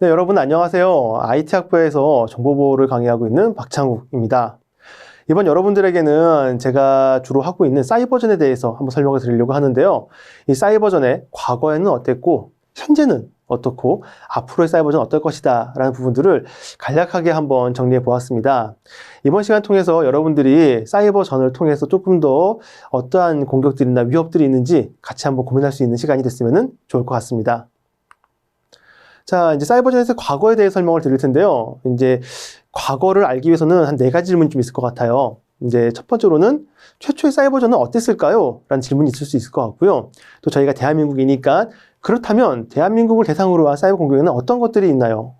네, 여러분 안녕하세요. IT학부에서 정보보호를 강의하고 있는 박창욱입니다. 이번 여러분들에게는 제가 주로 하고 있는 사이버전에 대해서 한번 설명을 드리려고 하는데요. 이 사이버전의 과거에는 어땠고 현재는 어떻고 앞으로의 사이버전 어떨 것이다 라는 부분들을 간략하게 한번 정리해 보았습니다. 이번 시간 통해서 여러분들이 사이버전을 통해서 조금 더 어떠한 공격들이나 위협들이 있는지 같이 한번 고민할 수 있는 시간이 됐으면 좋을 것 같습니다. 자, 이제 사이버전에서 과거에 대해 설명을 드릴 텐데요. 이제 과거를 알기 위해서는 한 4가지 질문이 좀 있을 것 같아요. 이제 첫 번째로는 최초의 사이버전은 어땠을까요? 라는 질문이 있을 수 있을 것 같고요. 또 저희가 대한민국이니까 그렇다면 대한민국을 대상으로 한 사이버 공격에는 어떤 것들이 있나요?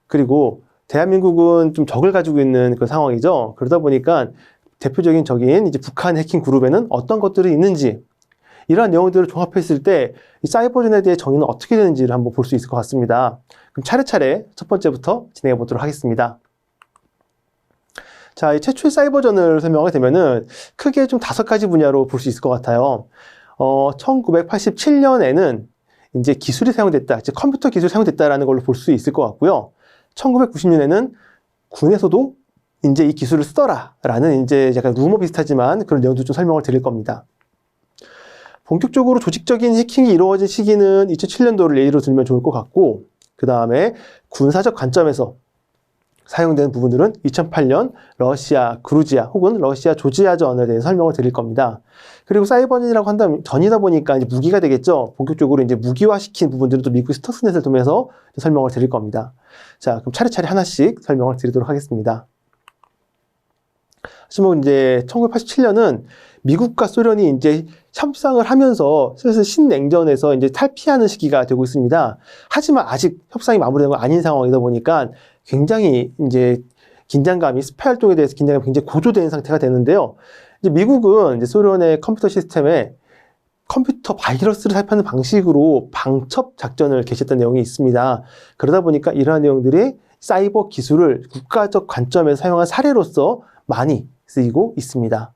그리고 대한민국은 좀 적을 가지고 있는 그 상황이죠. 그러다 보니까 대표적인 적인 이제 북한 해킹 그룹에는 어떤 것들이 있는지, 이러한 내용들을 종합했을 때 이 사이버전에 대해 정의는 어떻게 되는지를 한번 볼 수 있을 것 같습니다. 그럼 차례차례 첫 번째부터 진행해 보도록 하겠습니다. 자, 이 최초의 사이버전을 설명하게 되면은 크게 좀 5가지 분야로 볼 수 있을 것 같아요. 1987년에는 이제 기술이 사용됐다, 이제 컴퓨터 기술이 사용됐다라는 걸로 볼 수 있을 것 같고요. 1990년에는 군에서도 이제 이 기술을 쓰더라라는 이제 약간 루머 비슷하지만 그런 내용도 좀 설명을 드릴 겁니다. 본격적으로 조직적인 해킹이 이루어진 시기는 2007년도를 예로 들면 좋을 것 같고, 그 다음에 군사적 관점에서 사용된 부분들은 2008년 러시아 그루지아 혹은 러시아 조지아전에 대해 설명을 드릴 겁니다. 그리고 사이버전이라고 한다면 전이다 보니까 이제 무기가 되겠죠. 본격적으로 이제 무기화시킨 부분들은 또 미국의 스터스넷을 통해서 설명을 드릴 겁니다. 자, 그럼 차례차례 하나씩 설명을 드리도록 하겠습니다. 하지만 이제 1987년은 미국과 소련이 이제 협상을 하면서 슬슬 신냉전에서 이제 탈피하는 시기가 되고 있습니다. 하지만 아직 협상이 마무리된 건 아닌 상황이다 보니까 굉장히 이제 긴장감이 스파이 활동에 대해서 긴장감이 굉장히 고조된 상태가 되는데요. 이제 미국은 이제 소련의 컴퓨터 시스템에 컴퓨터 바이러스를 살펴는 방식으로 방첩 작전을 개시했던 내용이 있습니다. 그러다 보니까 이러한 내용들이 사이버 기술을 국가적 관점에서 사용한 사례로서 많이 쓰이고 있습니다.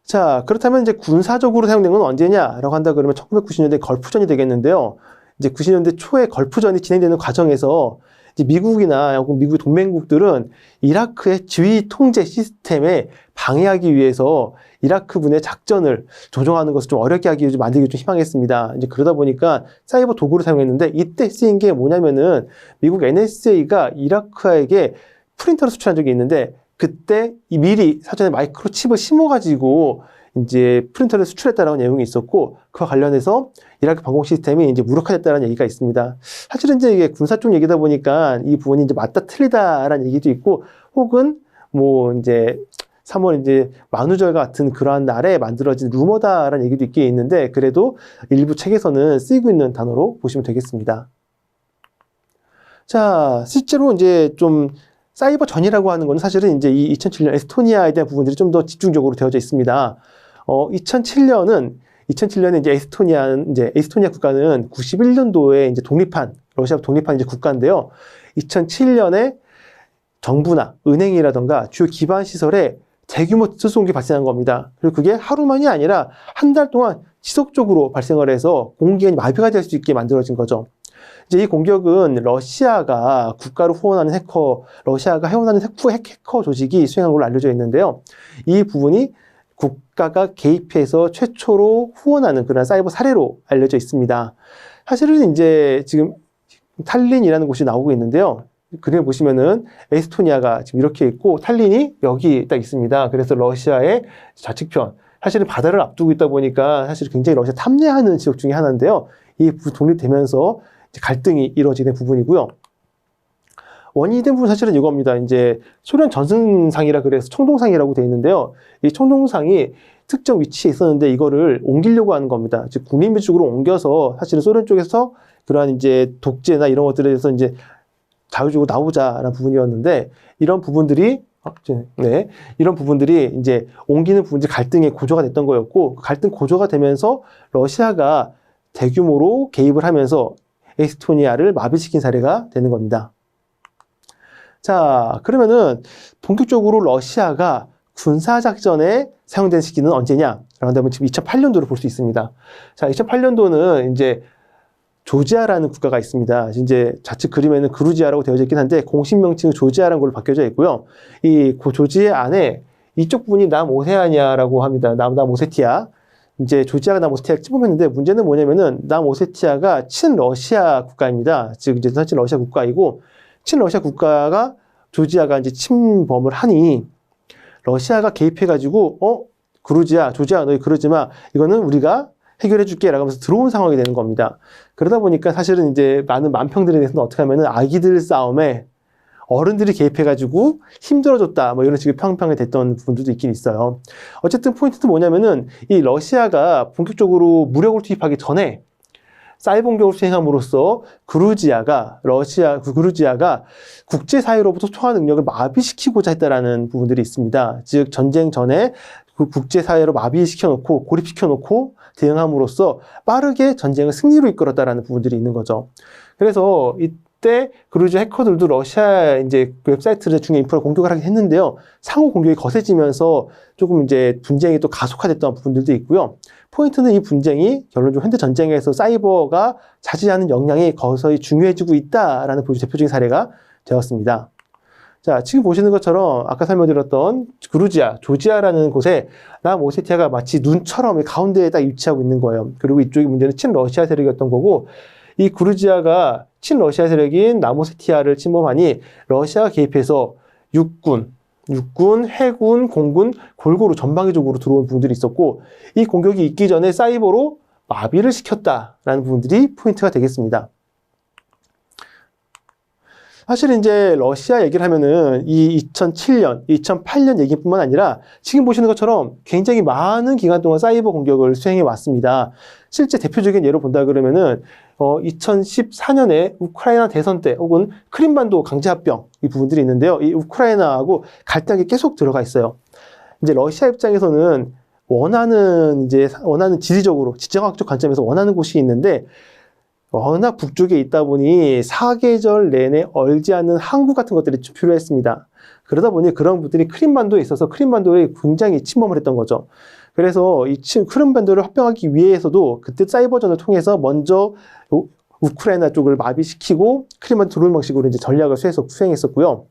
자, 그렇다면 이제 군사적으로 사용된 건 언제냐라고 한다 그러면 1990년대 걸프전이 되겠는데요. 이제 90년대 초에 걸프전이 진행되는 과정에서 이제 미국이나 혹은 미국의 동맹국들은 이라크의 지휘 통제 시스템에 방해하기 위해서 이라크군의 작전을 조정하는 것을 좀 어렵게 하기 위해서 만들기 좀 희망했습니다. 이제 그러다 보니까 사이버 도구를 사용했는데 이때 쓰인 게 뭐냐면은 미국 NSA가 이라크에게 프린터를 수출한 적이 있는데 그때 미리 사전에 마이크로칩을 심어가지고 이제 프린터를 수출했다라는 내용이 있었고 그와 관련해서 이라크 방공 시스템이 이제 무력화됐다는 얘기가 있습니다. 사실은 이제 이게 군사 쪽 얘기다 보니까 이 부분이 이제 맞다 틀리다라는 얘기도 있고 혹은 뭐 이제 3월 이제 만우절과 같은 그러한 날에 만들어진 루머다라는 얘기도 있긴 있는데 그래도 일부 책에서는 쓰이고 있는 단어로 보시면 되겠습니다. 자, 실제로 이제 좀 사이버전이라고 하는 건 사실은 이제 이 2007년 에스토니아에 대한 부분들이 좀 더 집중적으로 되어져 있습니다. 2007년에 이제 에스토니아 국가는 91년도에 이제 러시아 독립한 이제 국가인데요. 2007년에 정부나 은행이라던가 주요 기반 시설에 대규모 특수공격이 발생한 겁니다. 그리고 그게 하루만이 아니라 한 달 동안 지속적으로 발생을 해서 공기관이 마비가 될 수 있게 만들어진 거죠. 이제 이 공격은 러시아가 국가를 후원하는 러시아가 해원하는 해커 조직이 수행한 걸로 알려져 있는데요. 이 부분이 국가가 개입해서 최초로 후원하는 그런 사이버 사례로 알려져 있습니다. 사실은 이제 지금 탈린이라는 곳이 나오고 있는데요. 그림을 보시면은 에스토니아가 지금 이렇게 있고 탈린이 여기 딱 있습니다. 그래서 러시아의 좌측편, 사실은 바다를 앞두고 있다 보니까 사실 굉장히 러시아 탐내하는 지역 중에 하나인데요. 이 독립되면서 갈등이 이루어지는 부분이고요. 원인이 된 부분 사실은 이겁니다. 이제 소련 전승상이라 그래서 청동상이라고 되어 있는데요. 이 청동상이 특정 위치에 있었는데 이거를 옮기려고 하는 겁니다. 즉 국민비 쪽으로 옮겨서 사실은 소련 쪽에서 그러한 이제 독재나 이런 것들에 대해서 이제 자유적으로 나오자라는 부분이었는데 이런 부분들이 이제 옮기는 부분들이 갈등의 고조가 됐던 거였고 갈등 고조가 되면서 러시아가 대규모로 개입을 하면서 에스토니아를 마비시킨 사례가 되는 겁니다. 자, 그러면은 본격적으로 러시아가 군사작전에 사용된 시기는 언제냐? 라고 한다면 지금 2008년도를 볼 수 있습니다. 자, 2008년도는 이제 조지아라는 국가가 있습니다. 이제 좌측 그림에는 그루지아라고 되어져 있긴 한데 공식 명칭은 조지아라는 걸로 바뀌어져 있고요. 이 조지아 안에 이쪽 부분이 남오세아니아라고 합니다. 남오세티아. 이제 조지아가 남오세티아를 침범했는데 문제는 뭐냐면은 남오세티아가 친러시아 국가입니다. 즉 이제 친러시아 국가이고 친러시아 국가가 조지아가 이제 침범을 하니 러시아가 개입해가지고 그루지아, 조지아 너희 그러지 마. 이거는 우리가 해결해 줄게 라고 하면서 들어온 상황이 되는 겁니다. 그러다 보니까 사실은 이제 많은 만평들에 대해서는 어떻게 하면은 아기들 싸움에 어른들이 개입해가지고 힘들어졌다 뭐 이런 식의 평평이 됐던 부분들도 있긴 있어요. 어쨌든 포인트는 뭐냐면은 이 러시아가 본격적으로 무력을 투입하기 전에 사이버 공격을 수행함으로써 그루지아가 국제사회로부터 소통한 능력을 마비시키고자 했다라는 부분들이 있습니다. 즉 전쟁 전에 그 국제사회로 마비시켜놓고 고립시켜놓고 대응함으로써 빠르게 전쟁을 승리로 이끌었다라는 부분들이 있는 거죠. 그래서 이때 그루지아 해커들도 러시아 이제 그 웹사이트를 중요한 인프라 공격을 하긴 했는데요. 상호 공격이 거세지면서 조금 이제 분쟁이 또 가속화됐던 부분들도 있고요. 포인트는 이 분쟁이 결론적으로 현대 전쟁에서 사이버가 차지하는 역량이 거서히 중요해지고 있다라는 대표적인 사례가 되었습니다. 자, 지금 보시는 것처럼 아까 설명드렸던 그루지아, 조지아라는 곳에 남오세티아가 마치 눈처럼 가운데에 딱 위치하고 있는 거예요. 그리고 이쪽이 문제는 친러시아 세력이었던 거고 이 그루지아가 친러시아 세력인 남오세티아를 침범하니 러시아가 개입해서 육군, 해군, 공군 골고루 전방위적으로 들어온 부분들이 있었고 이 공격이 있기 전에 사이버로 마비를 시켰다라는 부분들이 포인트가 되겠습니다. 사실 이제 러시아 얘기를 하면은 이 2007년, 2008년 얘기뿐만 아니라 지금 보시는 것처럼 굉장히 많은 기간 동안 사이버 공격을 수행해 왔습니다. 실제 대표적인 예로 본다 그러면은 2014년에 우크라이나 대선 때 혹은 크림반도 강제합병 이 부분들이 있는데요. 이 우크라이나하고 갈등이 계속 들어가 있어요. 이제 러시아 입장에서는 원하는 지리적으로 지정학적 관점에서 원하는 곳이 있는데 워낙 북쪽에 있다 보니 사계절 내내 얼지 않는 항구 같은 것들이 좀 필요했습니다. 그러다 보니 그런 부분들이 크림반도에 있어서 크림반도에 굉장히 침범을 했던 거죠. 그래서 이 크림반도를 합병하기 위해서도 그때 사이버전을 통해서 먼저 우크라이나 쪽을 마비시키고 크림반도 들어올 방식으로 이제 전략을 수행했었고요.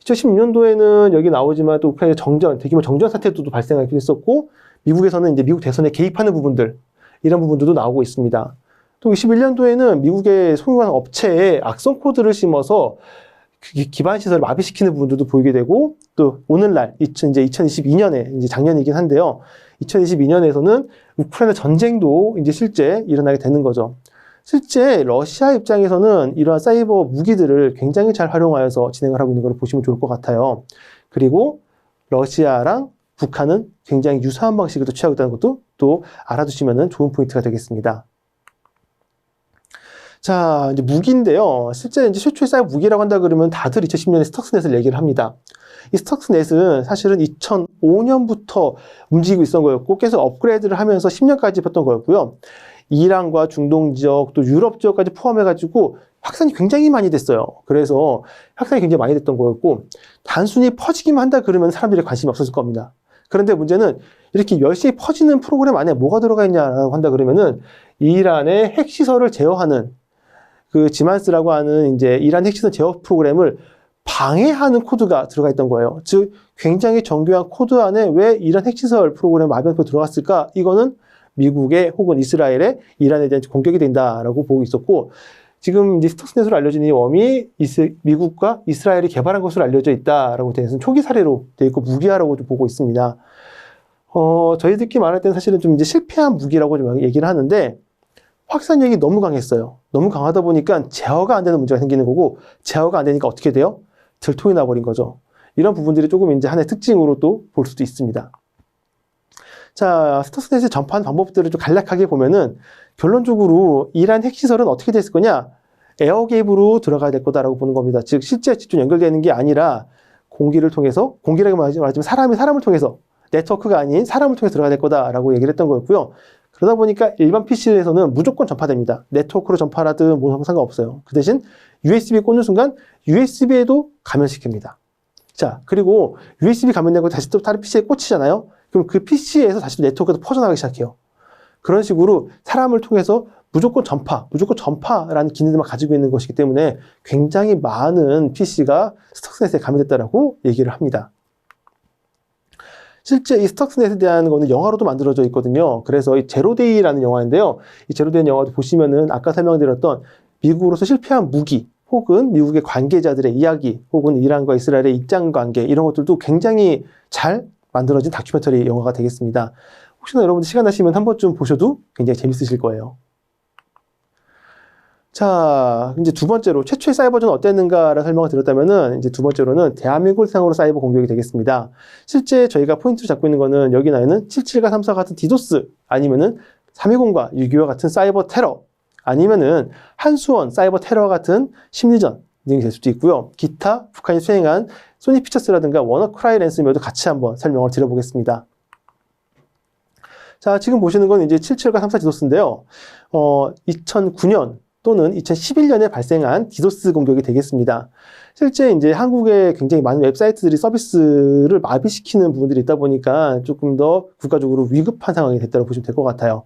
2016년도에는 여기 나오지만 또 우크라이나 대규모 정전 사태도 발생하기도 했었고 미국에서는 이제 미국 대선에 개입하는 부분들 이런 부분들도 나오고 있습니다. 또 21년도에는 미국의 소유한 업체에 악성 코드를 심어서 기반 시설을 마비시키는 부분들도 보이게 되고 또 오늘날 이제 2022년에 이제 작년이긴 한데요. 2022년에서는 우크라이나 전쟁도 이제 실제 일어나게 되는 거죠. 실제 러시아 입장에서는 이러한 사이버 무기들을 굉장히 잘 활용하여서 진행을 하고 있는 걸 보시면 좋을 것 같아요. 그리고 러시아랑 북한은 굉장히 유사한 방식을 취하고 있다는 것도 또 알아두시면 좋은 포인트가 되겠습니다. 자, 이제 무기인데요. 실제 이제 최초의 사이버 무기라고 한다 그러면 다들 2010년에 스턱스넷을 얘기를 합니다. 이 스턱스넷은 사실은 2005년부터 움직이고 있었던 거였고 계속 업그레이드를 하면서 10년까지 했던 거였고요. 이란과 중동 지역 또 유럽 지역까지 포함해가지고 확산이 굉장히 많이 됐어요. 그래서 확산이 굉장히 많이 됐던 거였고 단순히 퍼지기만 한다 그러면 사람들이 관심이 없었을 겁니다. 그런데 문제는 이렇게 열심히 퍼지는 프로그램 안에 뭐가 들어가 있냐라고 한다 그러면은 이란의 핵시설을 제어하는 그 지만스라고 하는 이제 이란 핵시설 제어 프로그램을 방해하는 코드가 들어가 있던 거예요. 즉 굉장히 정교한 코드 안에 왜 이란 핵시설 프로그램 마비노프가 들어갔을까? 이거는 미국의 혹은 이스라엘의 이란에 대한 공격이 된다라고 보고 있었고 지금 이제 스톡스넷으로 알려진 이 웜이 미국과 이스라엘이 개발한 것으로 알려져 있다라고 되어 있는 초기 사례로 되어 있고 무기화라고 좀 보고 있습니다. 저희들끼리 말할 때는 사실은 좀 이제 실패한 무기라고 좀 얘기를 하는데 확산력이 너무 강했어요. 너무 강하다 보니까 제어가 안 되는 문제가 생기는 거고 제어가 안 되니까 어떻게 돼요? 들통이 나버린 거죠. 이런 부분들이 조금 이제 하나의 특징으로 또 볼 수도 있습니다. 자, 스톡스넷을 전파하는 방법들을 좀 간략하게 보면은 결론적으로 이란 핵시설은 어떻게 됐을 거냐? 에어게이브로 들어가야 될 거다라고 보는 겁니다. 즉 실제 직접 연결되는 게 아니라 공기를 통해서 공기라고 말하지만 사람을 통해서 네트워크가 아닌 사람을 통해서 들어가야 될 거다라고 얘기를 했던 거였고요. 그러다 보니까 일반 PC에서는 무조건 전파됩니다. 네트워크로 전파하든 뭐 상관없어요. 그 대신 USB에 꽂는 순간 USB에도 감염시킵니다. 자, 그리고 USB 감염되고 다시 또 다른 PC에 꽂히잖아요. 그럼 그 PC에서 다시 또 네트워크가 퍼져나가기 시작해요. 그런 식으로 사람을 통해서 무조건 전파라는 기능들만 가지고 있는 것이기 때문에 굉장히 많은 PC가 스터크넷에 감염됐다라고 얘기를 합니다. 실제 이 스터크넷에 대한 거는 영화로도 만들어져 있거든요. 그래서 이 제로데이라는 영화인데요. 이 제로데이 영화도 보시면은 아까 설명드렸던 미국으로서 실패한 무기 혹은 미국의 관계자들의 이야기 혹은 이란과 이스라엘의 입장 관계 이런 것들도 굉장히 잘 만들어진 다큐멘터리 영화가 되겠습니다. 혹시나 여러분들 시간 나시면 한 번쯤 보셔도 굉장히 재밌으실 거예요. 자, 이제 두 번째로 최초의 사이버전은 어땠는가를 설명을 드렸다면은 이제 두 번째로는 대한민국을 상으로 사이버 공격이 되겠습니다. 실제 저희가 포인트를 잡고 있는 거는 여기 나에는 77과 34 같은 디도스 아니면은 320과 625와 같은 사이버 테러 아니면은 한수원 사이버 테러 같은 심리전 등이 될 수도 있고요. 기타 북한이 수행한 소니 피처스라든가 워너크라이 랜섬웨어도 같이 한번 설명을 드려보겠습니다. 자, 지금 보시는 건 이제 77과 34 디도스인데요. 2009년 또는 2011년에 발생한 디도스 공격이 되겠습니다. 실제 이제 한국에 굉장히 많은 웹사이트들이 서비스를 마비시키는 부분들이 있다 보니까 조금 더 국가적으로 위급한 상황이 됐다고 보시면 될 것 같아요.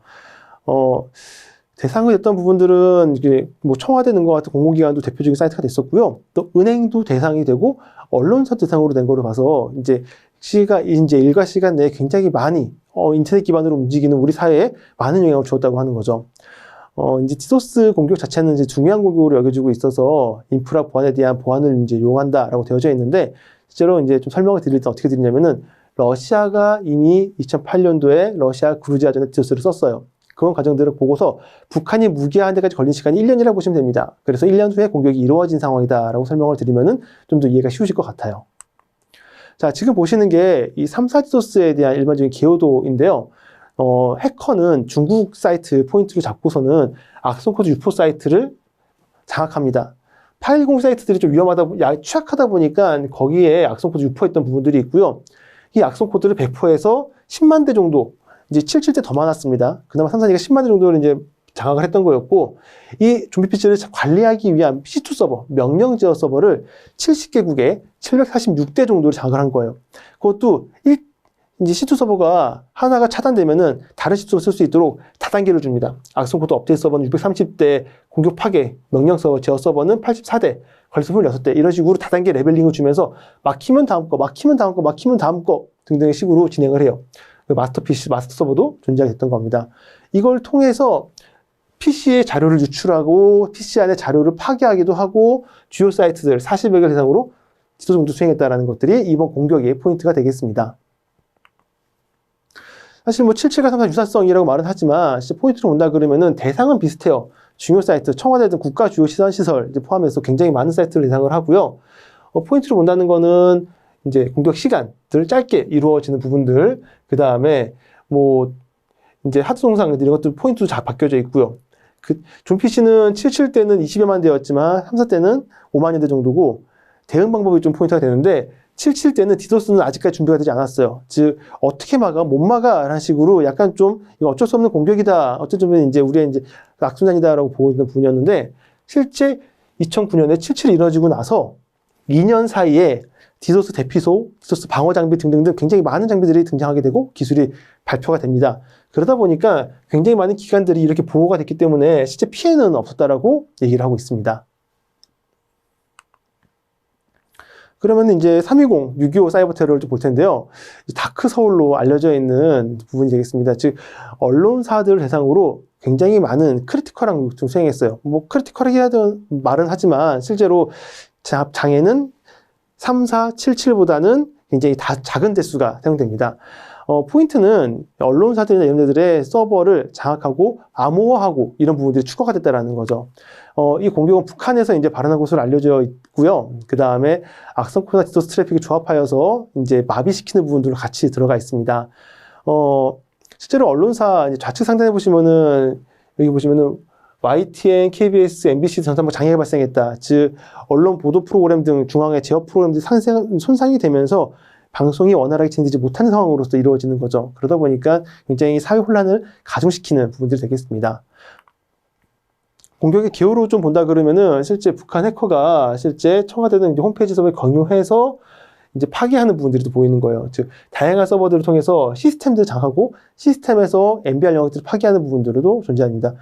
대상이 됐던 부분들은 이게 뭐 청와대 등과 같은 공공기관도 대표적인 사이트가 됐었고요. 또 은행도 대상이 되고 언론사 대상으로 된 거로 봐서 이제 일과 시간 내에 굉장히 많이 인터넷 기반으로 움직이는 우리 사회에 많은 영향을 주었다고 하는 거죠. 이제 디도스 공격 자체는 이제 중요한 공격으로 여겨지고 있어서 인프라 보안에 대한 보안을 이제 요한다라고 되어져 있는데 실제로 이제 좀 설명을 드릴 때 어떻게 드리냐면은 러시아가 이미 2008년도에 러시아 그루지아전에 디도스를 썼어요. 그런 과정들을 보고서 북한이 무기화하는 데까지 걸린 시간이 1년이라고 보시면 됩니다. 그래서 1년 후에 공격이 이루어진 상황이다라고 설명을 드리면은 좀 더 이해가 쉬우실 것 같아요. 자, 지금 보시는 게 이 3사 디도스에 대한 일반적인 개요도인데요. 해커는 중국 사이트 포인트를 잡고서는 악성코드 유포 사이트를 장악합니다. 파일 공유 사이트들이 좀 취약하다 보니까 거기에 악성코드 유포했던 부분들이 있고요. 이 악성코드를 배포해서 10만 대 정도, 이제 77대 더 많았습니다. 그나마 삼성이가 10만 대 정도를 이제 장악을 했던 거였고, 이 좀비 PC를 관리하기 위한 C2 서버, 명령 제어 서버를 70개국에 746대 정도를 장악을 한 거예요. 그것도 이제 C2 서버가 하나가 차단되면은 다른 C2를 쓸 수 있도록 다단계를 줍니다. 악성코드 업데이트 서버는 630대, 공격 파괴, 명령 서버, 제어 서버는 84대, 걸려서 26대, 이런 식으로 다단계 레벨링을 주면서 막히면 다음 거, 막히면 다음 거, 막히면 다음 거 등등의 식으로 진행을 해요. 마스터 PC, 마스터 서버도 존재하게 됐던 겁니다. 이걸 통해서 PC의 자료를 유출하고 PC 안에 자료를 파괴하기도 하고 주요 사이트들 40여 개 대상으로 디도스 공격도 수행했다는 것들이 이번 공격의 포인트가 되겠습니다. 사실 뭐 77과 34 유사성이라고 말은 하지만 진짜 포인트로 본다 그러면은 대상은 비슷해요. 중요 사이트, 청와대 등 국가 주요 시설 포함해서 굉장히 많은 사이트를 대상을 하고요. 포인트로 본다는 거는 이제 공격 시간들 짧게 이루어지는 부분들, 그 다음에 뭐 이제 하드 동상 이런 것들 포인트도 잘 바뀌어져 있고요. 좀 PC는 77 때는 20여만 대였지만 34 때는 5만여 대 정도고 대응 방법이 좀 포인트가 되는데 77 때는 디도스는 아직까지 준비가 되지 않았어요. 즉 어떻게 막아, 못 막아 라는 식으로 약간 좀 이거 어쩔 수 없는 공격이다. 어쩌면 이제 우리의 이제 악순환이다라고 보고 있는 부분이었는데 실제 2009년에 77이 이루어지고 나서 2년 사이에 디도스 대피소, 디도스 방어 장비 등등등 굉장히 많은 장비들이 등장하게 되고 기술이 발표가 됩니다. 그러다 보니까 굉장히 많은 기관들이 이렇게 보호가 됐기 때문에 실제 피해는 없었다라고 얘기를 하고 있습니다. 그러면 이제 320, 625 사이버 테러를 좀 볼 텐데요. 다크 서울로 알려져 있는 부분이 되겠습니다. 즉 언론사들 대상으로 굉장히 많은 크리티컬한 공격을 수행했어요. 뭐 크리티컬하게 말은 하지만 실제로 장애는 34, 77보다는 굉장히 작은 대수가 사용됩니다. 포인트는 언론사들이나 이런 데들의 서버를 장악하고 암호화하고 이런 부분들이 추가가 됐다는 거죠. 이 공격은 북한에서 이제 발언한 것으로 알려져 있고요. 그 다음에 악성코드나 디도스 트래픽이 조합하여서 이제 마비시키는 부분들로 같이 들어가 있습니다. 실제로 언론사 좌측 상단에 보시면은 여기 보시면은 YTN, KBS, MBC 전산망 장애가 발생했다. 즉 언론 보도 프로그램 등 중앙의 제어 프로그램들이 손상이 되면서 방송이 원활하게 진행되지 못하는 상황으로서 이루어지는 거죠. 그러다 보니까 굉장히 사회 혼란을 가중시키는 부분들이 되겠습니다. 공격의 기호로 좀 본다 그러면은 실제 북한 해커가 실제 청와대 등 홈페이지 서버에 공유해서 이제 파괴하는 부분들이 또 보이는 거예요. 즉 다양한 서버들을 통해서 시스템들을 장악하고 시스템에서 MBR 영역들을 파괴하는 부분들도 존재합니다.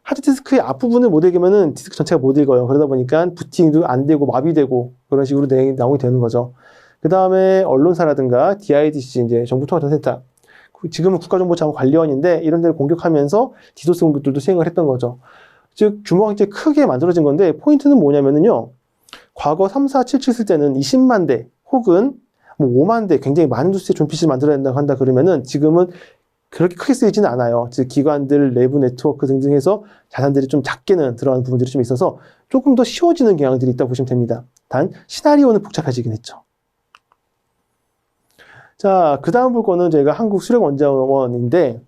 하드디스크의 앞부분을 못 읽으면은 디스크 전체가 못 읽어요. 그러다 보니까 부팅도 안 되고 마비되고 그런 식으로 내용이 나오게 되는 거죠. 그 다음에 언론사라든가 DIDC, 이제 정부통합전센터, 지금은 국가정보자원관리원인데 이런 데를 공격하면서 디도스 공격들도 시행을 했던 거죠. 즉 규모가 굉장히 크게 만들어진 건데 포인트는 뭐냐면은요. 과거 3, 4, 7, 7 쓸 때는 20만 대 혹은 뭐 5만 대 굉장히 많은 수의 존피시를 만들어야 된다고 한다 그러면은 지금은 그렇게 크게 쓰이지는 않아요. 즉 기관들, 내부 네트워크 등등 해서 자산들이 좀 작게는 들어가는 부분들이 좀 있어서 조금 더 쉬워지는 경향들이 있다고 보시면 됩니다. 단 시나리오는 복잡해지긴 했죠. 자, 그 다음 볼 거는 저희가 한국수력원자원인데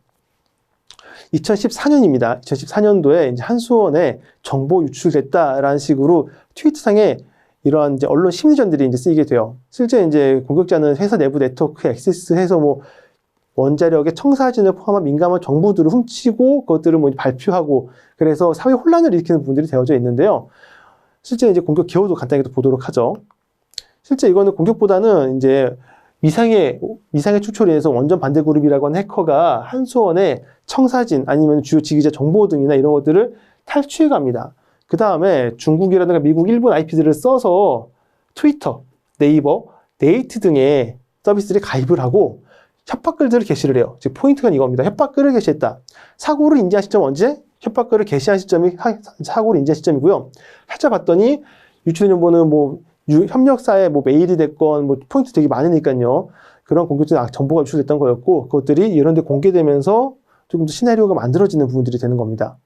2014년입니다. 2014년도에 이제 한수원에 정보 유출됐다라는 식으로 트위터상에 이러한 이제 언론 심리전들이 이제 쓰이게 돼요. 실제 이제 공격자는 회사 내부 네트워크에 액세스해서 뭐 원자력의 청사진을 포함한 민감한 정보들을 훔치고 그것들을 뭐 발표하고 그래서 사회 혼란을 일으키는 부분들이 되어져 있는데요. 실제 이제 공격 기호도 간단하게 또 보도록 하죠. 실제 이거는 공격보다는 이제 미상의 축소로 인해서 원전 반대 그룹이라고 하는 해커가 한수원의 청사진 아니면 주요 지기자 정보 등이나 이런 것들을 탈취해 갑니다. 그 다음에 중국이라든가 미국, 일본 IP들을 써서 트위터, 네이버, 네이트 등의 서비스를 가입을 하고 협박글들을 게시를 해요. 즉 포인트가 이겁니다. 협박글을 게시했다. 사고를 인지한 시점 언제? 협박글을 게시한 시점이 사고를 인지한 시점이고요. 찾아봤더니 유출된 정보는 뭐 협력사의 뭐 메일이 됐건 뭐 포인트 되게 많으니까요. 그런 공격적인 정보가 유출됐던 거였고 그것들이 이런 데 공개되면서 조금 더 시나리오가 만들어지는 부분들이 되는 겁니다.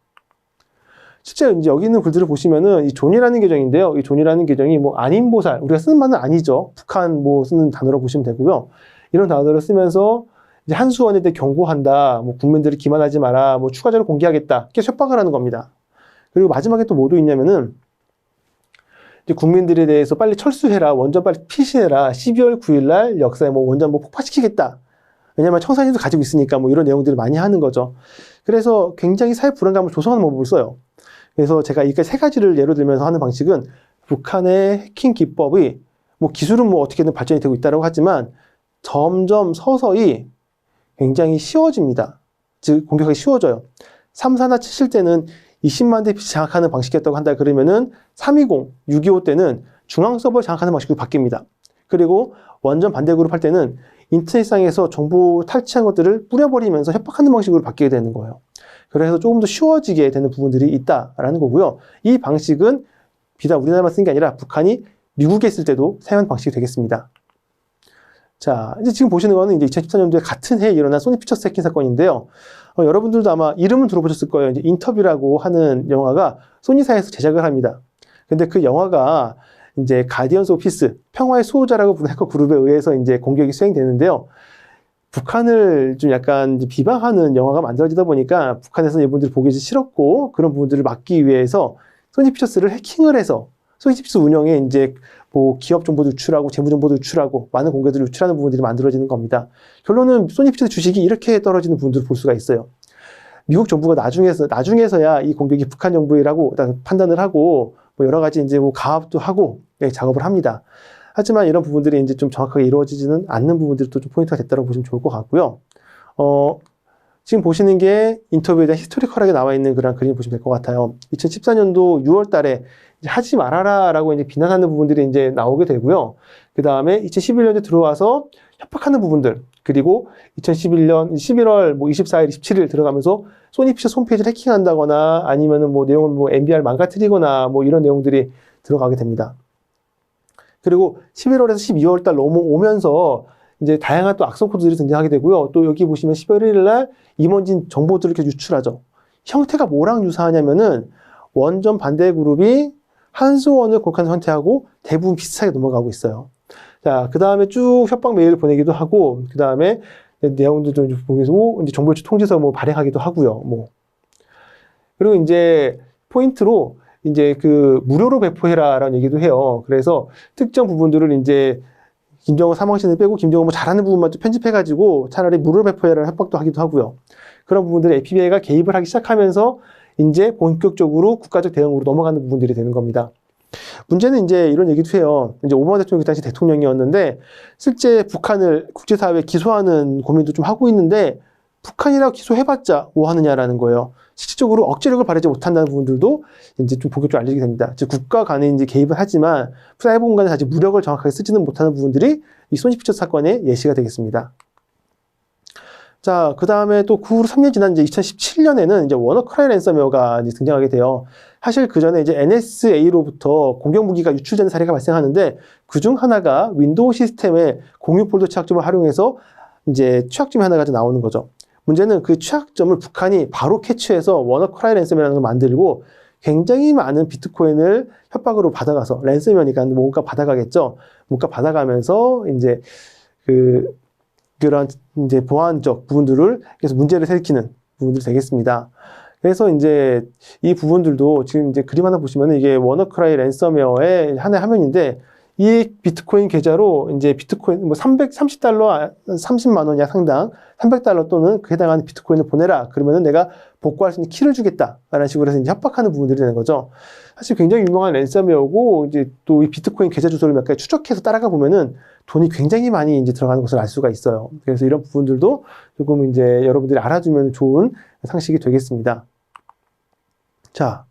실제 이제 여기 있는 글들을 보시면은 이 존이라는 계정인데요. 이 존이라는 계정이 뭐 안인보살, 우리가 쓰는 말은 아니죠. 북한 뭐 쓰는 단어로 보시면 되고요. 이런 단어를 쓰면서 이제 한수원에 대해 경고한다. 뭐 국민들이 기만하지 마라. 뭐 추가적으로 공개하겠다. 이렇게 협박을 하는 겁니다. 그리고 마지막에 또 뭐도 있냐면은 이제 국민들에 대해서 빨리 철수해라. 원전 빨리 피신해라. 12월 9일 날 역사에 뭐 원전 뭐 폭파시키겠다. 왜냐면 청산인도 가지고 있으니까 뭐 이런 내용들을 많이 하는 거죠. 그래서 굉장히 사회 불안감을 조성하는 방법을 써요. 그래서 제가 이렇게 세 가지를 예로 들면서 하는 방식은 북한의 해킹 기법이 뭐 기술은 뭐 어떻게든 발전이 되고 있다고 하지만 점점 서서히 굉장히 쉬워집니다. 즉 공격하기 쉬워져요. 3, 4나 7실 때는 20만 대 PC 장악하는 방식이었다고 한다 그러면은 320, 625 때는 중앙 서버 장악하는 방식으로 바뀝니다. 그리고 원전 반대 그룹 할 때는 인터넷상에서 정보 탈취한 것들을 뿌려버리면서 협박하는 방식으로 바뀌게 되는 거예요. 그래서 조금 더 쉬워지게 되는 부분들이 있다라는 거고요. 이 방식은 비단 우리나라만 쓴 게 아니라 북한이 미국에 있을 때도 사용한 방식이 되겠습니다. 자, 이제 지금 보시는 거는 이제 2014년도에 같은 해에 일어난 소니 피처스 해킹 사건인데요. 여러분들도 아마 이름은 들어보셨을 거예요. 이제 인터뷰라고 하는 영화가 소니사에서 제작을 합니다. 근데 그 영화가 이제 가디언스 오피스, 평화의 수호자라고 부르는 해커 그룹에 의해서 이제 공격이 수행되는데요. 북한을 좀 약간 비방하는 영화가 만들어지다 보니까 북한에서는 이분들이 보기 싫었고 그런 부분들을 막기 위해서 소니 피처스를 해킹을 해서 소니 피처스 운영에 이제 뭐 기업 정보도 유출하고 재무 정보도 유출하고 많은 공개들을 유출하는 부분들이 만들어지는 겁니다. 결론은 소니 피처스 주식이 이렇게 떨어지는 부분들을 볼 수가 있어요. 미국 정부가 나중에서야 이 공격이 북한 정부라고 판단을 하고 뭐 여러 가지 이제 뭐 가압도 하고 작업을 합니다. 하지만 이런 부분들이 이제 좀 정확하게 이루어지지는 않는 부분들이 또 좀 포인트가 됐다고 보시면 좋을 것 같고요. 지금 보시는 게 인터뷰에 대한 히스토리컬하게 나와 있는 그런 그림 보시면 될 것 같아요. 2014년도 6월 달에 이제 하지 말아라라고 이제 비난하는 부분들이 이제 나오게 되고요. 그 다음에 2011년에 들어와서 협박하는 부분들, 그리고 2011년 11월 뭐 24일, 27일 들어가면서 소니 피처스 홈페이지를 해킹한다거나 아니면은 뭐 내용을 뭐 MBR 망가뜨리거나 뭐 이런 내용들이 들어가게 됩니다. 그리고 11월에서 12월 달 넘어오면서 이제 다양한 또 악성 코드들이 등장하게 되고요. 또 여기 보시면 11월 1일 날 임원진 정보들을 이렇게 유출하죠. 형태가 뭐랑 유사하냐면은 원전 반대 그룹이 한수원을 공격하는 형태하고 대부분 비슷하게 넘어가고 있어요. 자, 그 다음에 쭉 협박 메일을 보내기도 하고, 그 다음에 내용도 좀 보면서 이제 정보 유출 통지서 뭐 발행하기도 하고요. 뭐. 그리고 이제 포인트로 이제 그 무료로 배포해라라는 얘기도 해요. 그래서 특정 부분들을 이제 김정은 사망신을 빼고 김정은 뭐 잘하는 부분만 좀 편집해가지고 차라리 무료로 배포해라는 협박도 하기도 하고요. 그런 부분들을 FBI가 개입을 하기 시작하면서 이제 본격적으로 국가적 대응으로 넘어가는 부분들이 되는 겁니다. 문제는 이제 이런 얘기도 해요. 이제 오바마 대통령이 당시 대통령이었는데 실제 북한을 국제사회에 기소하는 고민도 좀 하고 있는데 북한이라고 기소해봤자 뭐 하느냐라는 거예요. 실질적으로 억제력을 발휘하지 못한다는 부분들도 이제 좀 본격적으로 알려지게 됩니다. 즉 국가 간에 이제 개입을 하지만 사이버 공간에 아직 무력을 정확하게 쓰지는 못하는 부분들이 이 소니 피처스 사건의 예시가 되겠습니다. 자, 그 다음에 또 그 후로 3년 지난 이제 2017년에는 이제 워너크라이 랜섬웨어가 이제 등장하게 돼요. 사실 그 전에 이제 NSA로부터 공격 무기가 유출되는 사례가 발생하는데 그 중 하나가 윈도우 시스템의 공유 폴더 취약점을 활용해서 이제 취약점이 하나가 나오는 거죠. 문제는 그 취약점을 북한이 바로 캐치해서 워너크라이 랜섬웨어라는 걸 만들고 굉장히 많은 비트코인을 협박으로 받아가서 랜섬웨어니까 뭔가 받아가겠죠. 뭔가 받아가면서 이제 그런 이제 보안적 부분들을 계속 문제를 일으키는 부분들이 되겠습니다. 그래서 이제 이 부분들도 지금 이제 그림 하나 보시면 이게 워너크라이 랜섬웨어의 하나의 화면인데 이 비트코인 계좌로 이제 비트코인 뭐 330달러, 30만 원이야 상당 300달러 또는 그 해당하는 비트코인을 보내라. 그러면은 내가 복구할 수 있는 키를 주겠다라는 식으로 해서 이제 협박하는 부분들이 되는 거죠. 사실 굉장히 유명한 랜섬웨어고 이제 또 이 비트코인 계좌 주소를 몇 가지 추적해서 따라가 보면은 돈이 굉장히 많이 이제 들어가는 것을 알 수가 있어요. 그래서 이런 부분들도 조금 이제 여러분들이 알아두면 좋은 상식이 되겠습니다. 자.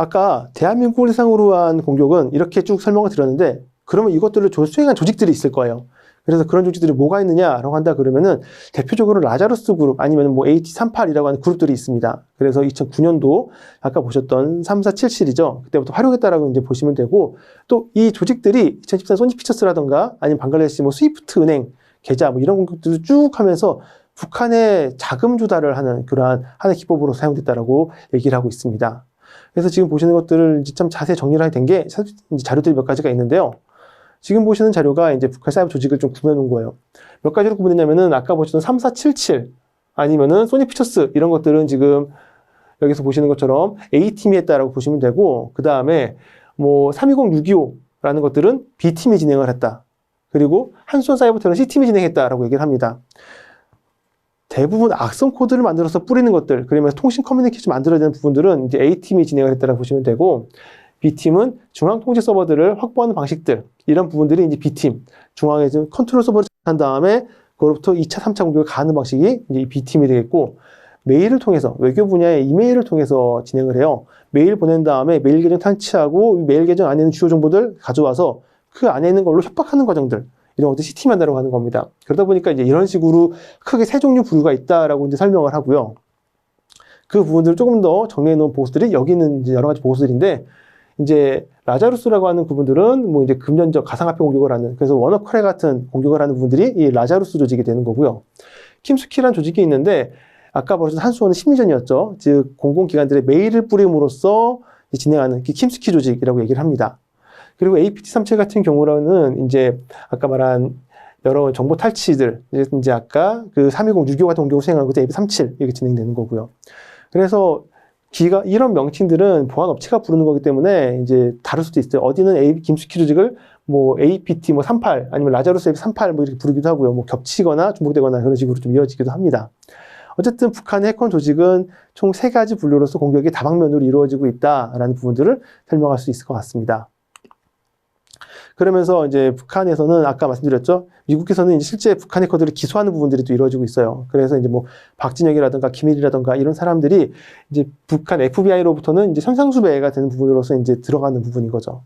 아까 대한민국을 대상으로 한 공격은 이렇게 쭉 설명을 드렸는데 그러면 이것들을 수행한 조직들이 있을 거예요. 그래서 그런 조직들이 뭐가 있느냐라고 한다 그러면은 대표적으로 라자루스 그룹 아니면 뭐 AT38이라고 하는 그룹들이 있습니다. 그래서 2009년도 아까 보셨던 3477이죠. 그때부터 활용했다라고 이제 보시면 되고 또 이 조직들이 2014 소니 피처스라던가 아니면 방글라데시 뭐 스위프트 은행 계좌 뭐 이런 공격들을 쭉 하면서 북한의 자금 조달을 하는 그러한 하나의 기법으로 사용됐다라고 얘기를 하고 있습니다. 그래서 지금 보시는 것들을 이제 참 자세히 정리를 하게 된 게 자료들이 몇 가지가 있는데요. 지금 보시는 자료가 이제 북한 사이버 조직을 좀 구분해 놓은 거예요. 몇 가지로 구분했냐면은 아까 보셨던 3477 아니면은 소니 피처스 이런 것들은 지금 여기서 보시는 것처럼 A팀이 했다라고 보시면 되고 그 다음에 뭐 320625라는 것들은 B팀이 진행을 했다. 그리고 한수원 사이버텔은 C팀이 진행했다라고 얘기를 합니다. 대부분 악성 코드를 만들어서 뿌리는 것들, 그러면서 통신 커뮤니케이션 만들어야 되는 부분들은 이제 A팀이 진행을 했다고 보시면 되고, B팀은 중앙 통제 서버들을 확보하는 방식들, 이런 부분들이 이제 B팀, 중앙에 좀 컨트롤 서버를 한 다음에, 그로부터 2차, 3차 공격을 가하는 방식이 이제 B팀이 되겠고, 메일을 통해서, 외교 분야의 이메일을 통해서 진행을 해요. 메일 보낸 다음에 메일 계정探知하고, 메일 계정 안에 있는 주요 정보들 가져와서 그 안에 있는 걸로 협박하는 과정들, 이런 것도 C팀이 한다고 하는 겁니다. 그러다 보니까 이제 이런 식으로 크게 세 종류 부류가 있다라고 이제 설명을 하고요. 그 부분들을 조금 더 정리해 놓은 보고서들이 여기는 이제 여러 가지 보고서들인데, 이제 라자루스라고 하는 부분들은 뭐 이제 금전적 가상화폐 공격을 하는, 그래서 워너크라이 같은 공격을 하는 부분들이 이 라자루스 조직이 되는 거고요. 킴스키라는 조직이 있는데, 아까 말했던 한수원은 심리전이었죠. 즉 공공기관들의 메일을 뿌림으로써 진행하는 킴스키 조직이라고 얘기를 합니다. 그리고 APT37 같은 경우는 이제 아까 말한 여러 정보 탈취들, 이제 아까 그 32065 같은 공격을 수행하는 것도 APT37 이렇게 진행되는 거고요. 그래서 이런 명칭들은 보안 업체가 부르는 거기 때문에 이제 다를 수도 있어요. 어디는 김스키 조직을 뭐 APT 뭐 38 아니면 라자루스 APT38 뭐 이렇게 부르기도 하고요. 뭐 겹치거나 중복되거나 그런 식으로 좀 이어지기도 합니다. 어쨌든 북한의 해커 조직은 총 3가지 분류로서 공격이 다방면으로 이루어지고 있다라는 부분들을 설명할 수 있을 것 같습니다. 그러면서 이제 북한에서는 아까 말씀드렸죠. 미국에서는 이제 실제 북한 해커들을 기소하는 부분들이 또 이루어지고 있어요. 그래서 이제 뭐 박진영이라든가 김일이라든가 이런 사람들이 이제 북한 FBI로부터는 이제 선상수배가 되는 부분으로서 이제 들어가는 부분인 거죠.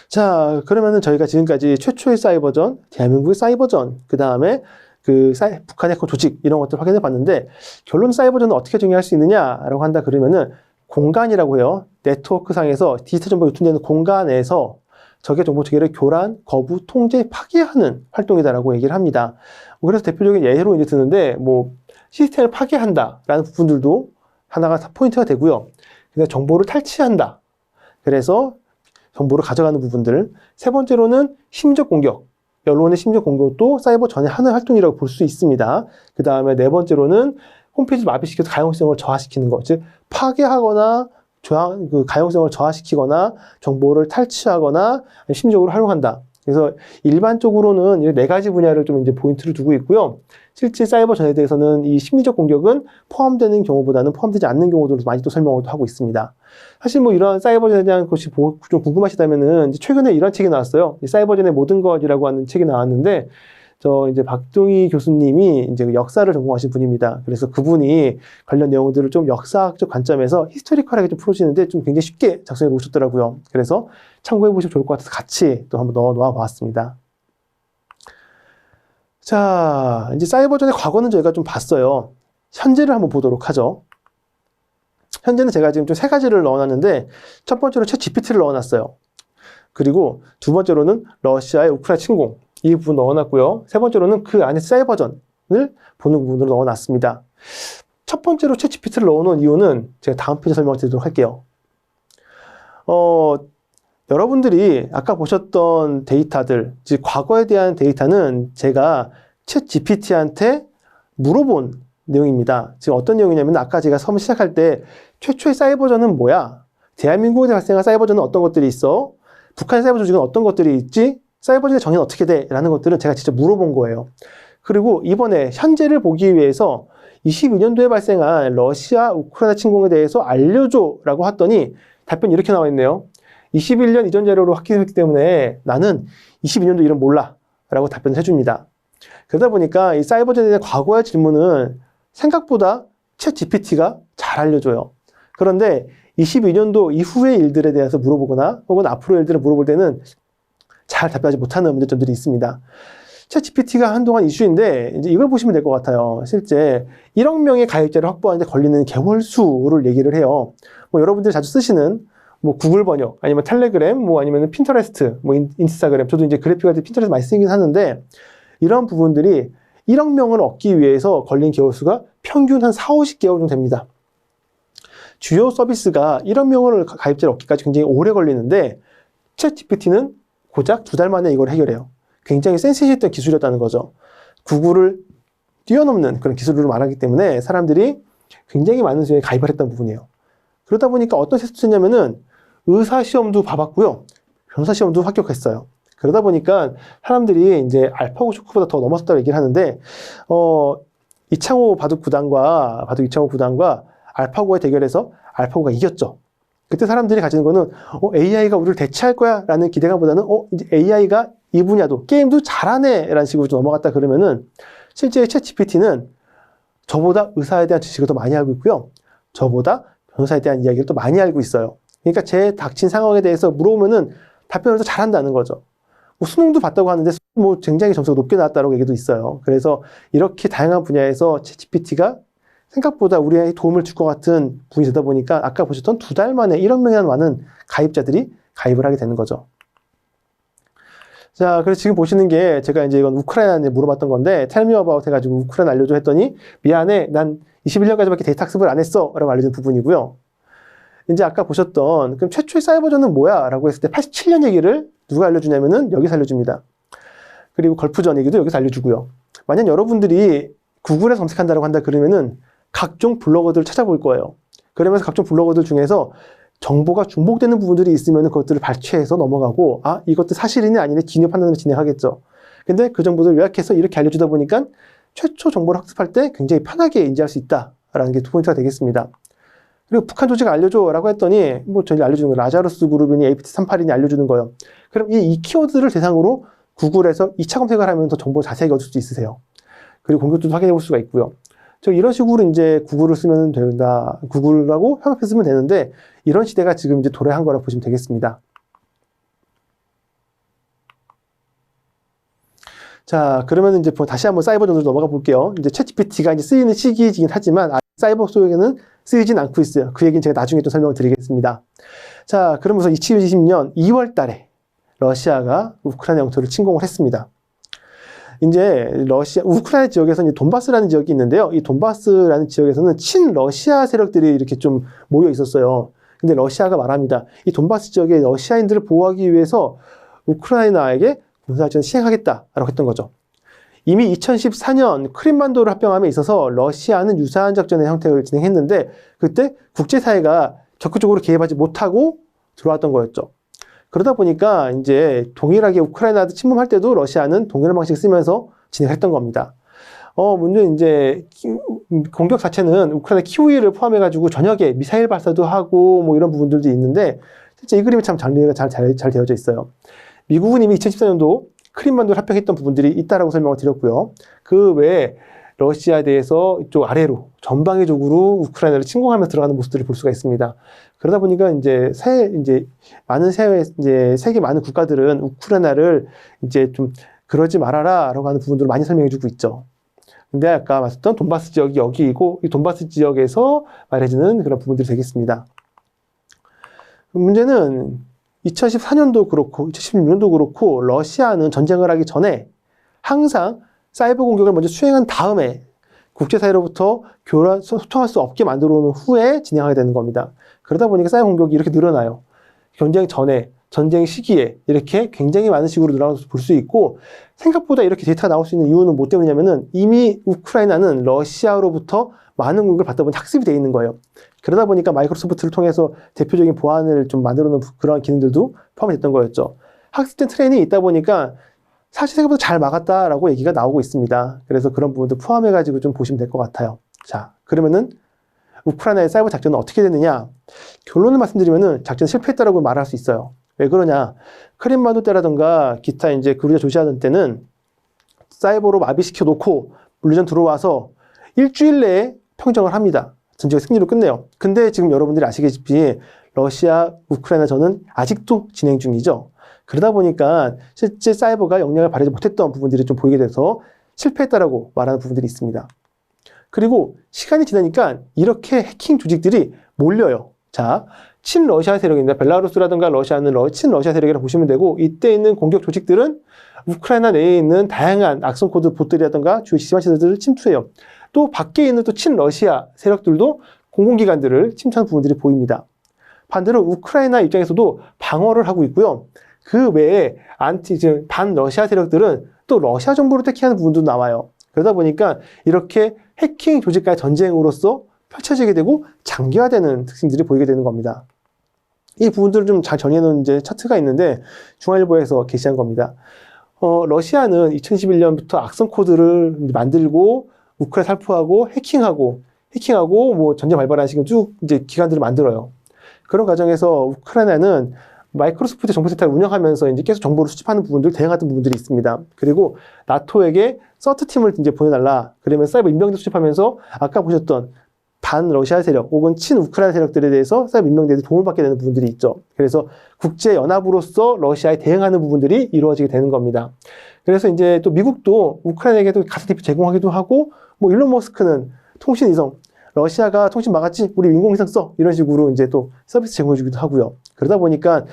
자, 그러면은 저희가 지금까지 최초의 사이버전, 대한민국의 사이버전, 그 다음에 북한 해커 조직 이런 것들 확인해 봤는데 결론 사이버전은 어떻게 정의할 수 있느냐라고 한다 그러면은 공간이라고 해요. 네트워크상에서 디지털 정보가 유통되는 공간에서 적의 정보 체계를 교란, 거부, 통제, 파괴하는 활동이다라고 얘기를 합니다. 그래서 대표적인 예로 이제 드는데 뭐 시스템을 파괴한다라는 부분들도 하나가 포인트가 되고요. 그다음에 정보를 탈취한다. 그래서 정보를 가져가는 부분들. 세 번째로는 심적 공격. 언론의 심적 공격도 사이버 전의 하나의 활동이라고 볼 수 있습니다. 그 다음에 네 번째로는 홈페이지를 마비시켜서 가용성을 저하시키는 것, 즉 파괴하거나 가용성을 저하시키거나 정보를 탈취하거나 심적으로 활용한다. 그래서 일반적으로는 이 4가지 분야를 좀 이제 포인트를 두고 있고요. 실제 사이버 전에 대해서는 이 심리적 공격은 포함되는 경우보다는 포함되지 않는 경우들도 많이 또 설명을 하고 있습니다. 사실 뭐 이런 사이버 전에 대한 것이 좀 궁금하시다면은 최근에 이런 책이 나왔어요. 사이버 전의 모든 것이라고 하는 책이 나왔는데 이제 박동희 교수님이 이제 역사를 전공하신 분입니다. 그래서 그분이 관련 내용들을 좀 역사학적 관점에서 히스토리컬하게 좀 풀어주시는데 좀 굉장히 쉽게 작성해 놓으셨더라고요. 그래서 참고해 보시면 좋을 것 같아서 같이 또 한번 넣어 보았습니다. 자, 이제 사이버전의 과거는 저희가 좀 봤어요. 현재를 한번 보도록 하죠. 현재는 제가 지금 좀 세 가지를 넣어놨는데, 첫 번째로 챗 GPT를 넣어놨어요. 그리고 두 번째로는 러시아의 우크라이나 침공, 이 부분 넣어놨고요. 세 번째로는 그 안에 사이버전을 보는 부분으로 넣어놨습니다. 첫 번째로 챗 GPT를 넣어놓은 이유는 제가 다음 페이지 설명드리도록 할게요. 여러분들이 아까 보셨던 데이터들, 즉 과거에 대한 데이터는 제가 챗 GPT한테 물어본 내용입니다. 지금 어떤 내용이냐면 아까 제가 처음 시작할 때 최초의 사이버전은 뭐야? 대한민국에 발생한 사이버전은 어떤 것들이 있어? 북한 사이버 조직은 어떤 것들이 있지? 사이버전의 정의는 어떻게 돼? 라는 것들은 제가 직접 물어본 거예요. 그리고 이번에 현재를 보기 위해서 22년도에 발생한 러시아 우크라이나 침공에 대해서 알려줘 라고 했더니 답변이 이렇게 나와 있네요. 21년 이전 자료로 확인했기 때문에 나는 22년도 일은 몰라 라고 답변을 해줍니다. 그러다 보니까 이 사이버전에 대한 과거의 질문은 생각보다 챗 GPT가 잘 알려줘요. 그런데 22년도 이후의 일들에 대해서 물어보거나 혹은 앞으로의 일들을 물어볼 때는 잘 답변하지 못하는 문제점들이 있습니다. 챗 GPT가 한동안 이슈인데 이제 이걸 보시면 될 것 같아요. 실제 1억 명의 가입자를 확보하는 데 걸리는 개월 수를 얘기를 해요. 뭐 여러분들이 자주 쓰시는 뭐 구글 번역, 아니면 텔레그램, 뭐 아니면 핀터레스트, 뭐 인스타그램, 저도 이제 그래픽 할때 핀터레스트 많이 쓰긴 하는데 이런 부분들이 1억 명을 얻기 위해서 걸린 개월 수가 평균 한 4, 50개월 정도 됩니다. 주요 서비스가 1억 명을 가입자를 얻기까지 굉장히 오래 걸리는데 챗 GPT는 고작 2달 만에 이걸 해결해요. 굉장히 센시티브했던 기술이었다는 거죠. 구글을 뛰어넘는 그런 기술을 말하기 때문에 사람들이 굉장히 많은 수에 가입을 했던 부분이에요. 그러다 보니까 어떤 테스트를 했냐면은 의사시험도 봐봤고요. 변호사시험도 합격했어요. 그러다 보니까 사람들이 이제 알파고 쇼크보다 더 넘었다고 얘기를 하는데, 이창호 바둑 이창호 구단과 알파고의 대결에서 알파고가 이겼죠. 그때 사람들이 가지는 거는, AI가 우리를 대체할 거야 라는 기대감보다는, 이제 AI가 이 분야도, 게임도 잘하네 라는 식으로 좀 넘어갔다 그러면은, 실제 챗 GPT는 저보다 의사에 대한 지식을 더 많이 알고 있고요. 저보다 변호사에 대한 이야기를 또 많이 알고 있어요. 그러니까 제 닥친 상황에 대해서 물어보면은 답변을 더 잘한다는 거죠. 뭐 수능도 봤다고 하는데 뭐 굉장히 점수가 높게 나왔다고 얘기도 있어요. 그래서 이렇게 다양한 분야에서 챗GPT가 생각보다 우리에게 도움을 줄 것 같은 분이 되다 보니까 아까 보셨던 2달 만에 1억 명이나 많은 가입자들이 가입을 하게 되는 거죠. 자, 그래서 지금 보시는 게 제가 이제 이건 우크라이나에 물어봤던 건데 tell me about 해가지고 우크라이나 알려줘 했더니 미안해, 난 21년까지밖에 데이터 학습을 안 했어 라고 알려준 부분이고요. 이제 아까 보셨던 그럼 최초의 사이버전은 뭐야? 라고 했을 때 87년 얘기를 누가 알려주냐면은 여기서 알려줍니다. 그리고 걸프전 얘기도 여기서 알려주고요. 만약 여러분들이 구글에서 검색한다고 한다 그러면은 각종 블로거들을 찾아볼 거예요. 그러면서 각종 블로거들 중에서 정보가 중복되는 부분들이 있으면 그것들을 발췌해서 넘어가고 이것도 사실이냐 아니냐 기능 판단을 진행하겠죠. 근데 그 정보들을 요약해서 이렇게 알려주다 보니까 최초 정보를 학습할 때 굉장히 편하게 인지할 수 있다라는 게 두 포인트가 되겠습니다. 그리고 북한 조직 알려줘 라고 했더니 뭐 저희 알려주는 거예요. 라자루스 그룹이니 APT38이니 알려주는 거예요. 그럼 이 키워드를 대상으로 구글에서 2차 검색을 하면 더 정보 자세하게 얻을 수 있으세요. 그리고 공격도 확인해 볼 수가 있고요. 이런 식으로 이제 구글을 쓰면 된다. 구글하고 협업해서 쓰면 되는데 이런 시대가 지금 이제 도래한 거라고 보시면 되겠습니다. 자, 그러면 이제 다시 한번 사이버전으로 넘어가 볼게요. 이제 챗GPT가 이제 쓰이는 시기이긴 하지만 사이버 속에는 쓰이진 않고 있어요. 그 얘기는 제가 나중에 또 설명을 드리겠습니다. 자, 그러면서 2020년 2월 달에 러시아가 우크라이나 영토를 침공을 했습니다. 이제 우크라이나 지역에서는 돈바스라는 지역이 있는데요. 이 돈바스라는 지역에서는 친러시아 세력들이 이렇게 좀 모여 있었어요. 근데 러시아가 말합니다. 이 돈바스 지역의 러시아인들을 보호하기 위해서 우크라이나에게 군사작전을 시행하겠다라고 했던 거죠. 이미 2014년 크림반도를 합병함에 있어서 러시아는 유사한 작전의 형태를 진행했는데 그때 국제사회가 적극적으로 개입하지 못하고 들어왔던 거였죠. 그러다 보니까 이제 동일하게 우크라이나도 침범할 때도 러시아는 동일한 방식을 쓰면서 진행했던 겁니다. 문제는 이제 공격 자체는 우크라이나 키우이를 포함해가지고 저녁에 미사일 발사도 하고 뭐 이런 부분들도 있는데 실제 이 그림이 참 잘 되어져 있어요. 미국은 이미 2014년도 크림반도를 합병했던 부분들이 있다라고 설명을 드렸고요. 그 외에 러시아에 대해서 이쪽 아래로 전방위적으로 우크라이나를 침공하면서 들어가는 모습들을 볼 수가 있습니다. 그러다 보니까 이제 세계 많은 국가들은 우크라이나를 이제 좀 그러지 말아라라고 하는 부분들을 많이 설명해주고 있죠. 근데 아까 말했던 돈바스 지역이 여기이고 이 돈바스 지역에서 말해주는 그런 부분들이 되겠습니다. 문제는 2014년도 그렇고 2016년도 그렇고 러시아는 전쟁을 하기 전에 항상 사이버 공격을 먼저 수행한 다음에 국제사회로부터 소통할 수 없게 만들어 놓은 후에 진행하게 되는 겁니다. 그러다 보니까 사이버 공격이 이렇게 늘어나요. 전쟁 전에, 전쟁 시기에 이렇게 굉장히 많은 식으로 늘어나서 볼 수 있고 생각보다 이렇게 데이터가 나올 수 있는 이유는 뭐 때문이냐면은 이미 우크라이나는 러시아로부터 많은 공격을 받다 보니 학습이 되어 있는 거예요. 그러다 보니까 마이크로소프트를 통해서 대표적인 보안을 좀 만들어 놓은 그런 기능들도 포함이 됐던 거였죠. 학습된 트레이닝이 있다 보니까 사실 생각보다 잘 막았다라고 얘기가 나오고 있습니다. 그래서 그런 부분도 포함해가지고 좀 보시면 될 것 같아요. 자, 그러면은 우크라이나의 사이버 작전은 어떻게 되느냐? 결론을 말씀드리면은 작전 실패했다라고 말할 수 있어요. 왜 그러냐? 크림반도 때라든가 기타 이제 그루지아 조지아전 때는 사이버로 마비시켜 놓고 물리전 들어와서 일주일 내에 평정을 합니다. 전쟁을 승리로 끝내요. 근데 지금 여러분들이 아시겠지만 러시아 우크라이나전은 아직도 진행 중이죠. 그러다 보니까 실제 사이버가 역량을 발휘하지 못했던 부분들이 좀 보이게 돼서 실패했다라고 말하는 부분들이 있습니다. 그리고 시간이 지나니까 이렇게 해킹 조직들이 몰려요. 자, 친러시아 세력입니다. 벨라루스라든가 러시아는 친러시아 세력이라고 보시면 되고 이때 있는 공격 조직들은 우크라이나 내에 있는 다양한 악성 코드 봇들이라든가 주요 시스템 시설들을 침투해요. 또 밖에 있는 또 친러시아 세력들도 공공기관들을 침투하는 부분들이 보입니다. 반대로 우크라이나 입장에서도 방어를 하고 있고요. 그 외에 반러시아 세력들은 또 러시아 정부를 택하는 부분도 나와요. 그러다 보니까 이렇게 해킹 조직과의 전쟁으로서 펼쳐지게 되고 장기화되는 특징들이 보이게 되는 겁니다. 이 부분들을 좀 잘 정리해놓은 이제 차트가 있는데 중앙일보에서 게시한 겁니다. 러시아는 2021년부터 악성 코드를 만들고 우크라이나 살포하고 해킹하고 뭐 전쟁 발발하는 식으로 쭉 이제 기관들을 만들어요. 그런 과정에서 우크라이나는 마이크로소프트 정보센터를 운영하면서 이제 계속 정보를 수집하는 부분들, 대응하던 부분들이 있습니다. 그리고 나토에게 서트팀을 이제 보내달라. 그러면 사이버 인명들 수집하면서 아까 보셨던 반러시아 세력 혹은 친우크라이나 세력들에 대해서 사이버 인명들이 도움을 받게 되는 부분들이 있죠. 그래서 국제연합으로서 러시아에 대응하는 부분들이 이루어지게 되는 겁니다. 그래서 이제 또 미국도 우크라이나에게도 가상 TP 제공하기도 하고, 뭐 일론 머스크는 통신 이성, 러시아가 통신 막았지, 우리 인공위성 써. 이런 식으로 이제 또 서비스 제공해주기도 하고요. 그러다 보니까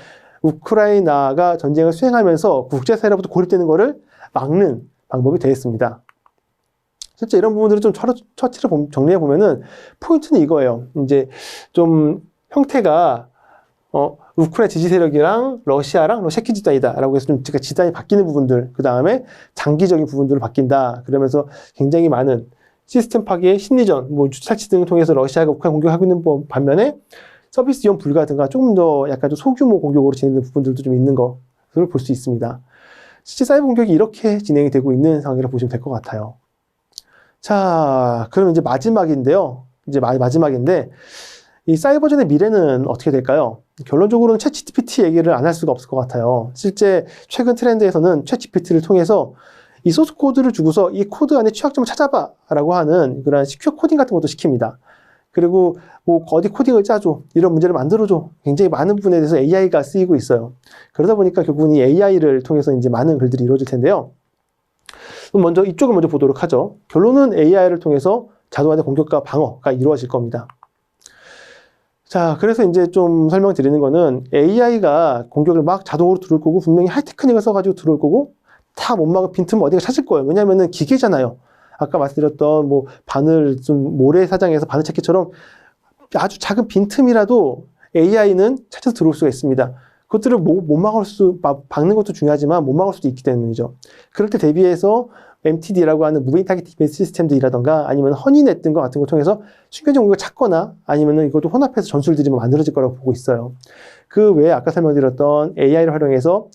우크라이나가 전쟁을 수행하면서 국제사회로부터 고립되는 것을 막는 방법이 되었습니다. 실제 이런 부분들을 좀 처치를 정리해보면은 포인트는 이거예요. 이제 좀 형태가, 우크라이나 지지 세력이랑 러시아 키 집단이다라고 해서 좀 집단이 바뀌는 부분들, 그 다음에 장기적인 부분들을 바뀐다. 그러면서 굉장히 많은 시스템 파괴, 심리전, 뭐 주차치 등을 통해서 러시아가 우크라이나 공격하고 있는 반면에 서비스 이용 불가 등과 조금 더 약간 좀 소규모 공격으로 진행되는 부분들도 좀 있는 것을 볼 수 있습니다. 실제 사이버 공격이 이렇게 진행이 되고 있는 상황이라고 보시면 될 것 같아요. 자, 그럼 이제 마지막인데요. 이제 마지막인데, 이 사이버전의 미래는 어떻게 될까요? 결론적으로는 챗 GPT 얘기를 안 할 수가 없을 것 같아요. 실제 최근 트렌드에서는 챗 GPT를 통해서 이 소스 코드를 주고서 이 코드 안에 취약점을 찾아봐 라고 하는 그런 시큐어 코딩 같은 것도 시킵니다. 그리고 뭐 어디 코딩을 짜줘, 이런 문제를 만들어줘. 굉장히 많은 부분에 대해서 AI가 쓰이고 있어요. 그러다 보니까 결국은 이 AI를 통해서 이제 많은 글들이 이루어질 텐데요. 먼저 이쪽을 먼저 보도록 하죠. 결론은 AI를 통해서 자동화된 공격과 방어가 이루어질 겁니다. 자, 그래서 이제 좀 설명드리는 거는 AI가 공격을 막 자동으로 들어올 거고 분명히 하이테크닉을 써가지고 들어올 거고 다 못 막은 빈틈 어디가 찾을 거예요. 왜냐면은 기계잖아요. 아까 말씀드렸던 뭐 바늘 좀 모래사장에서 바늘 찾기처럼 아주 작은 빈틈이라도 AI는 찾아서 들어올 수가 있습니다. 그것들을 못 막는 것도 중요하지만 못 막을 수도 있기 때문이죠. 그럴 때 대비해서 MTD라고 하는 무빙 타겟 디펜스 시스템들이라던가 아니면 허니넷 등과 같은 걸 통해서 순간적 공격을 찾거나 아니면 이것도 혼합해서 전술들이 만들어질 거라고 보고 있어요. 그 외에 아까 설명드렸던 AI를 활용해서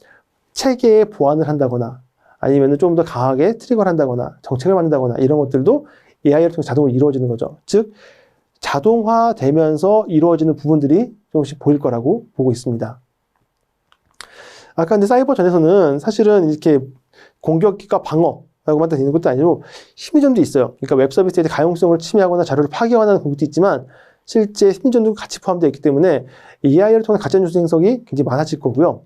체계에 보완을 한다거나 아니면 좀 더 강하게 트리거를 한다거나 정책을 만든다거나 이런 것들도 AI를 통해서 자동으로 이루어지는 거죠. 즉 자동화되면서 이루어지는 부분들이 조금씩 보일 거라고 보고 있습니다. 아까 근데 사이버 전에서는 사실은 이렇게 공격과 방어라고만 되는 것도 아니고 심리전도 있어요. 그러니까 웹 서비스의 가용성을 침해하거나 자료를 파괴하는 공격도 있지만 실제 심리전도 같이 포함되어 있기 때문에 AI를 통한 가짜뉴스 행성이 굉장히 많아질 거고요.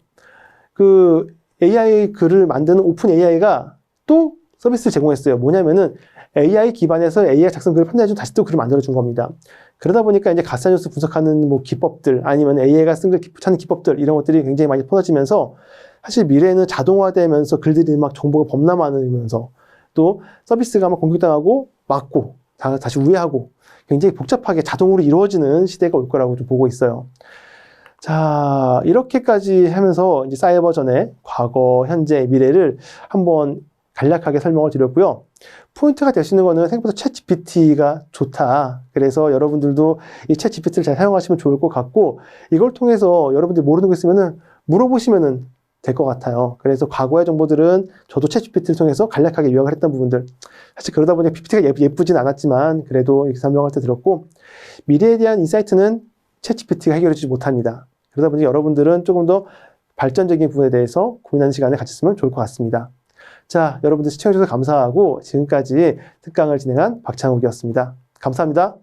그 AI 글을 만드는 오픈 AI가 또 서비스를 제공했어요. 뭐냐면은 AI 기반에서 AI 작성 글을 판단해주고 다시 또 글을 만들어준 겁니다. 그러다 보니까 이제 가짜뉴스 분석하는 뭐 기법들 아니면 AI가 쓴 글 찾는 기법들 이런 것들이 굉장히 많이 퍼져지면서 사실 미래에는 자동화되면서 글들이 막 정보가 범람하면서 또 서비스가 막 공격당하고 막고 다시 우회하고 굉장히 복잡하게 자동으로 이루어지는 시대가 올 거라고 좀 보고 있어요. 자, 이렇게까지 하면서 이제 사이버전의 과거, 현재, 미래를 한번 간략하게 설명을 드렸고요. 포인트가 될 수 있는 거는 생각보다 챗GPT가 좋다. 그래서 여러분들도 이 챗GPT를 잘 사용하시면 좋을 것 같고, 이걸 통해서 여러분들이 모르는 거 있으면은 물어보시면은 될 것 같아요. 그래서 과거의 정보들은 저도 챗GPT를 통해서 간략하게 요약을 했던 부분들. 사실 그러다 보니 PPT가 예쁘진 않았지만, 그래도 이렇게 설명할 때 들었고, 미래에 대한 인사이트는 챗GPT가 해결해주지 못합니다. 그러다 보니 여러분들은 조금 더 발전적인 부분에 대해서 고민하는 시간을 가졌으면 좋을 것 같습니다. 자, 여러분들 시청해주셔서 감사하고 지금까지 특강을 진행한 박창욱이었습니다. 감사합니다.